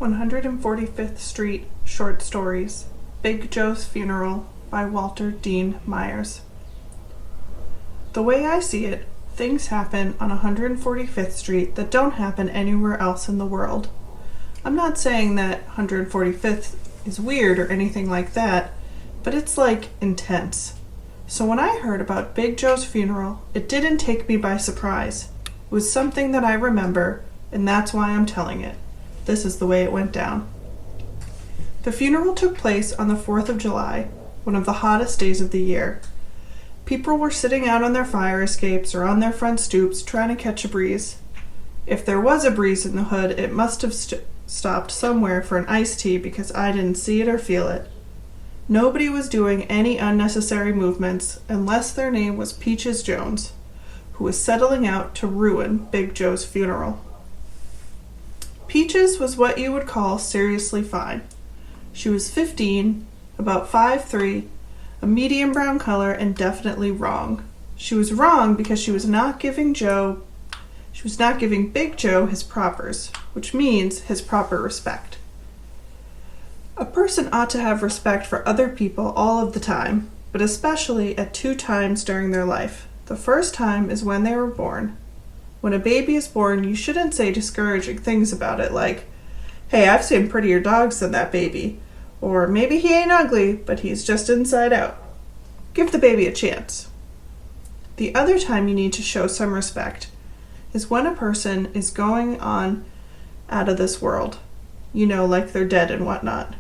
145th Street Short Stories, Big Joe's Funeral by Walter Dean Myers. The way I see it, things happen on 145th Street that don't happen anywhere else in the world. I'm not saying that 145th is weird or anything like that, but it's like intense. So when I heard about Big Joe's funeral, it didn't take me by surprise. It was something that I remember, and that's why I'm telling it. This is the way it went down. The funeral took place on the 4th of July, one of the hottest days of the year. People were sitting out on their fire escapes or on their front stoops trying to catch a breeze. If there was a breeze in the hood, it must have stopped somewhere for an iced tea because I didn't see it or feel it. Nobody was doing any unnecessary movements unless their name was Peaches Jones, who was settling out to ruin Big Joe's funeral. Peaches was what you would call seriously fine. She was 15, about 5'3", a medium brown color, and definitely wrong. She was wrong because she was not giving Big Joe his propers, which means his proper respect. A person ought to have respect for other people all of the time, but especially at 2 times during their life. The first time is when they were born. When a baby is born, you shouldn't say discouraging things about it like, "Hey, I've seen prettier dogs than that baby," or "Maybe he ain't ugly, but he's just inside out." Give the baby a chance. The other time you need to show some respect is when a person is going on out of this world. You know, like they're dead and whatnot.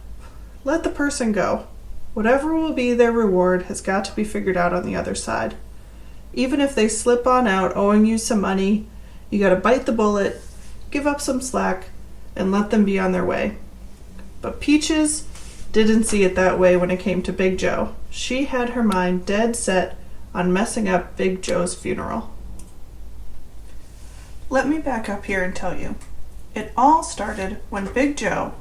Let the person go. Whatever will be their reward has got to be figured out on the other side. Even if they slip on out owing you some money, you gotta bite the bullet, give up some slack, and let them be on their way. But Peaches didn't see it that way when it came to Big Joe. She had her mind dead set on messing up Big Joe's funeral. Let me back up here and tell you. It all started when Big Joe,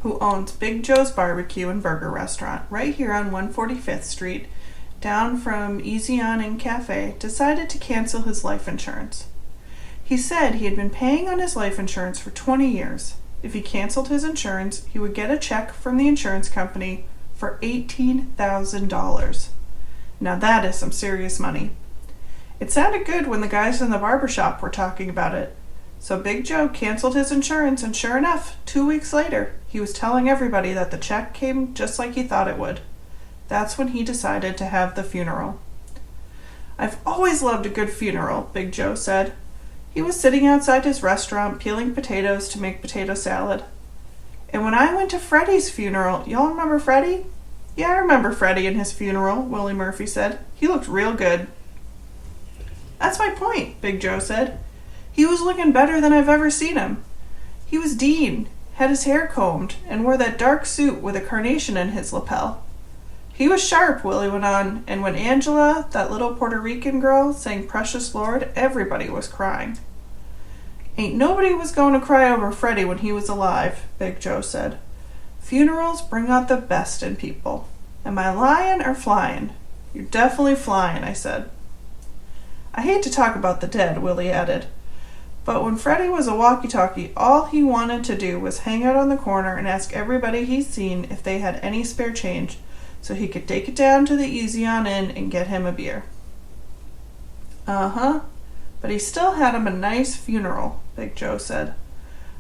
who owns Big Joe's Barbecue and Burger Restaurant right here on 145th Street, down from Easy On In Cafe, decided to cancel his life insurance. He said he had been paying on his life insurance for 20 years. If he canceled his insurance, he would get a check from the insurance company for $18,000. Now that is some serious money. It sounded good when the guys in the barbershop were talking about it. So Big Joe canceled his insurance, and sure enough, 2 weeks later, he was telling everybody that the check came just like he thought it would. That's when he decided to have the funeral. "I've always loved a good funeral," Big Joe said. He was sitting outside his restaurant peeling potatoes to make potato salad. "And when I went to Freddie's funeral," y'all remember Freddie? "Yeah, I remember Freddie and his funeral," Willie Murphy said. "He looked real good." "That's my point," Big Joe said. "He was looking better than I've ever seen him. He was Dean, had his hair combed, and wore that dark suit with a carnation in his lapel. He was sharp," Willie went on, "and when Angela, that little Puerto Rican girl, sang Precious Lord, everybody was crying." "Ain't nobody was going to cry over Freddie when he was alive," Big Joe said. "Funerals bring out the best in people. Am I lying or flying?" "You're definitely flying," I said. "I hate to talk about the dead," Willie added, "but when Freddie was a walkie-talkie, all he wanted to do was hang out on the corner and ask everybody he'd seen if they had any spare change, so he could take it down to the Easy On In and get him a beer." "Uh-huh, but he still had him a nice funeral," Big Joe said.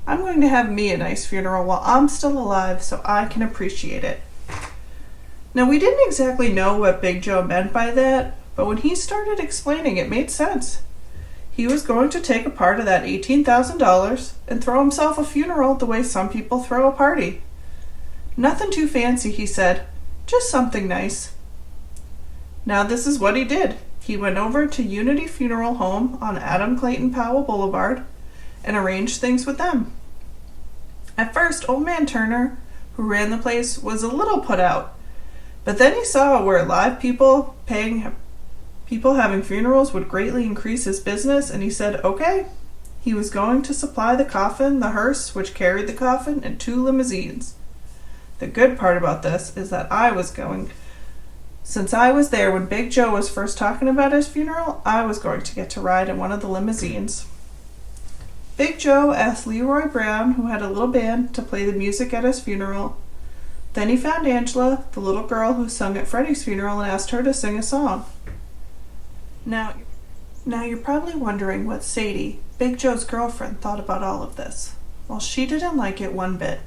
"I'm going to have me a nice funeral while I'm still alive so I can appreciate it." Now, we didn't exactly know what Big Joe meant by that, but when he started explaining, it made sense. He was going to take a part of that $18,000 and throw himself a funeral the way some people throw a party. "Nothing too fancy," he said. "Just something nice." Now this is what he did. He went over to Unity Funeral Home on Adam Clayton Powell Boulevard and arranged things with them. At first, Old Man Turner, who ran the place, was a little put out, but then he saw where live people having funerals would greatly increase his business, and he said, okay. He was going to supply the coffin, the hearse which carried the coffin, and 2 limousines. The good part about this is that since I was there when Big Joe was first talking about his funeral, I was going to get to ride in one of the limousines. Big Joe asked Leroy Brown, who had a little band, to play the music at his funeral. Then he found Angela, the little girl who sung at Freddie's funeral, and asked her to sing a song. Now you're probably wondering what Sadie, Big Joe's girlfriend, thought about all of this. Well, she didn't like it one bit.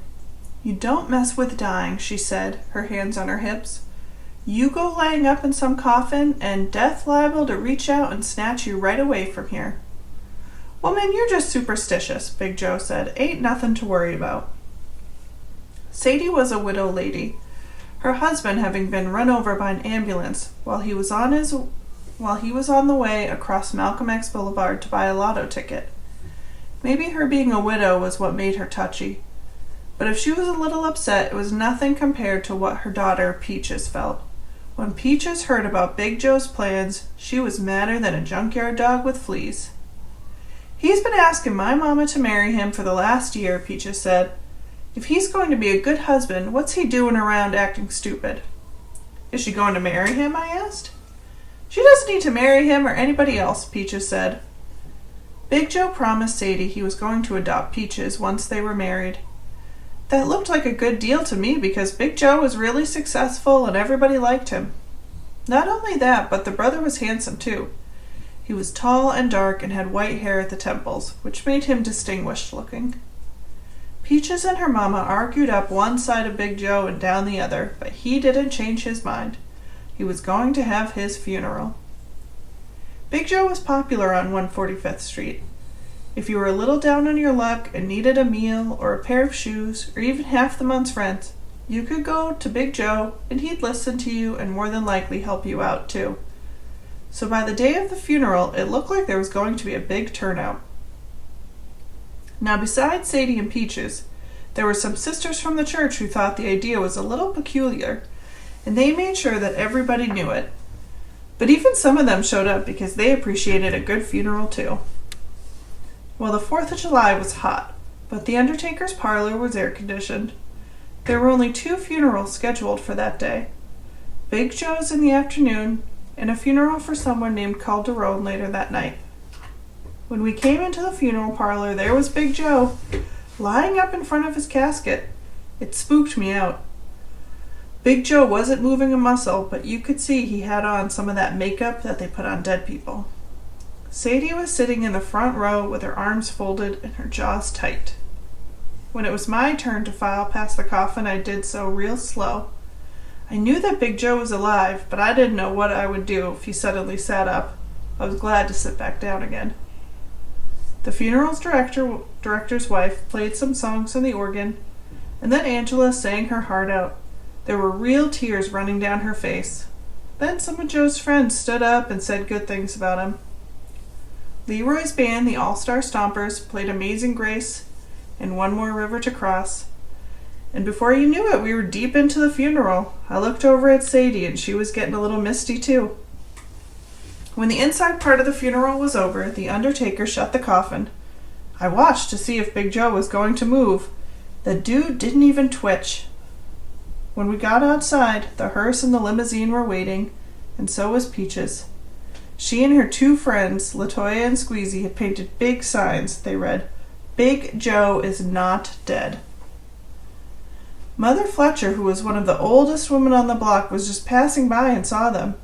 "You don't mess with dying," she said, her hands on her hips. "You go laying up in some coffin, and death liable to reach out and snatch you right away from here." "Woman, you're just superstitious," Big Joe said. "Ain't nothing to worry about." Sadie was a widow lady, her husband having been run over by an ambulance while he was on the way across Malcolm X Boulevard to buy a lotto ticket. Maybe her being a widow was what made her touchy. But if she was a little upset, it was nothing compared to what her daughter, Peaches, felt. When Peaches heard about Big Joe's plans, she was madder than a junkyard dog with fleas. "He's been asking my mama to marry him for the last year," Peaches said. "If he's going to be a good husband, what's he doing around acting stupid?" "Is she going to marry him?" I asked. "She doesn't need to marry him or anybody else," Peaches said. Big Joe promised Sadie he was going to adopt Peaches once they were married. That looked like a good deal to me because Big Joe was really successful and everybody liked him. Not only that, but the brother was handsome too. He was tall and dark and had white hair at the temples, which made him distinguished looking. Peaches and her mama argued up one side of Big Joe and down the other, but he didn't change his mind. He was going to have his funeral. Big Joe was popular on 145th Street. If you were a little down on your luck and needed a meal or a pair of shoes or even half the month's rent, you could go to Big Joe and he'd listen to you and more than likely help you out too. So by the day of the funeral, it looked like there was going to be a big turnout. Now besides Sadie and Peaches, there were some sisters from the church who thought the idea was a little peculiar, and they made sure that everybody knew it. But even some of them showed up because they appreciated a good funeral too. Well, the 4th of July was hot, but the undertaker's parlor was air-conditioned. There were only 2 funerals scheduled for that day. Big Joe's in the afternoon, and a funeral for someone named Calderon later that night. When we came into the funeral parlor, there was Big Joe, lying up in front of his casket. It spooked me out. Big Joe wasn't moving a muscle, but you could see he had on some of that makeup that they put on dead people. Sadie was sitting in the front row with her arms folded and her jaws tight. When it was my turn to file past the coffin, I did so real slow. I knew that Big Joe was alive, but I didn't know what I would do if he suddenly sat up. I was glad to sit back down again. The funeral's director's wife played some songs on the organ, and then Angela sang her heart out. There were real tears running down her face. Then some of Joe's friends stood up and said good things about him. Leroy's band, the All-Star Stompers, played Amazing Grace and One More River to Cross. And before you knew it, we were deep into the funeral. I looked over at Sadie, and she was getting a little misty too. When the inside part of the funeral was over, the undertaker shut the coffin. I watched to see if Big Joe was going to move. The dude didn't even twitch. When we got outside, the hearse and the limousine were waiting, and so was Peaches. She and her 2 friends, Latoya and Squeezy, had painted big signs. They read, "Big Joe is not dead." Mother Fletcher, who was one of the oldest women on the block, was just passing by and saw them.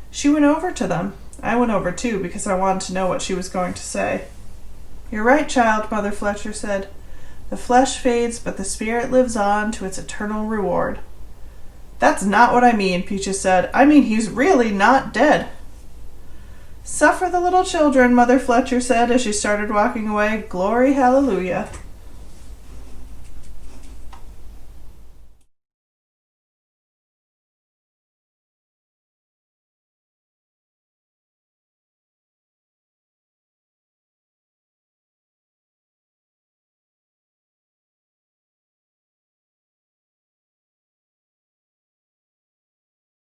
She went over to them. I went over too because I wanted to know what she was going to say. "You're right, child," Mother Fletcher said. "The flesh fades, but the spirit lives on to its eternal reward." "That's not what I mean," Peaches said. "I mean he's really not dead." "Suffer the little children," Mother Fletcher said as she started walking away. "Glory, hallelujah."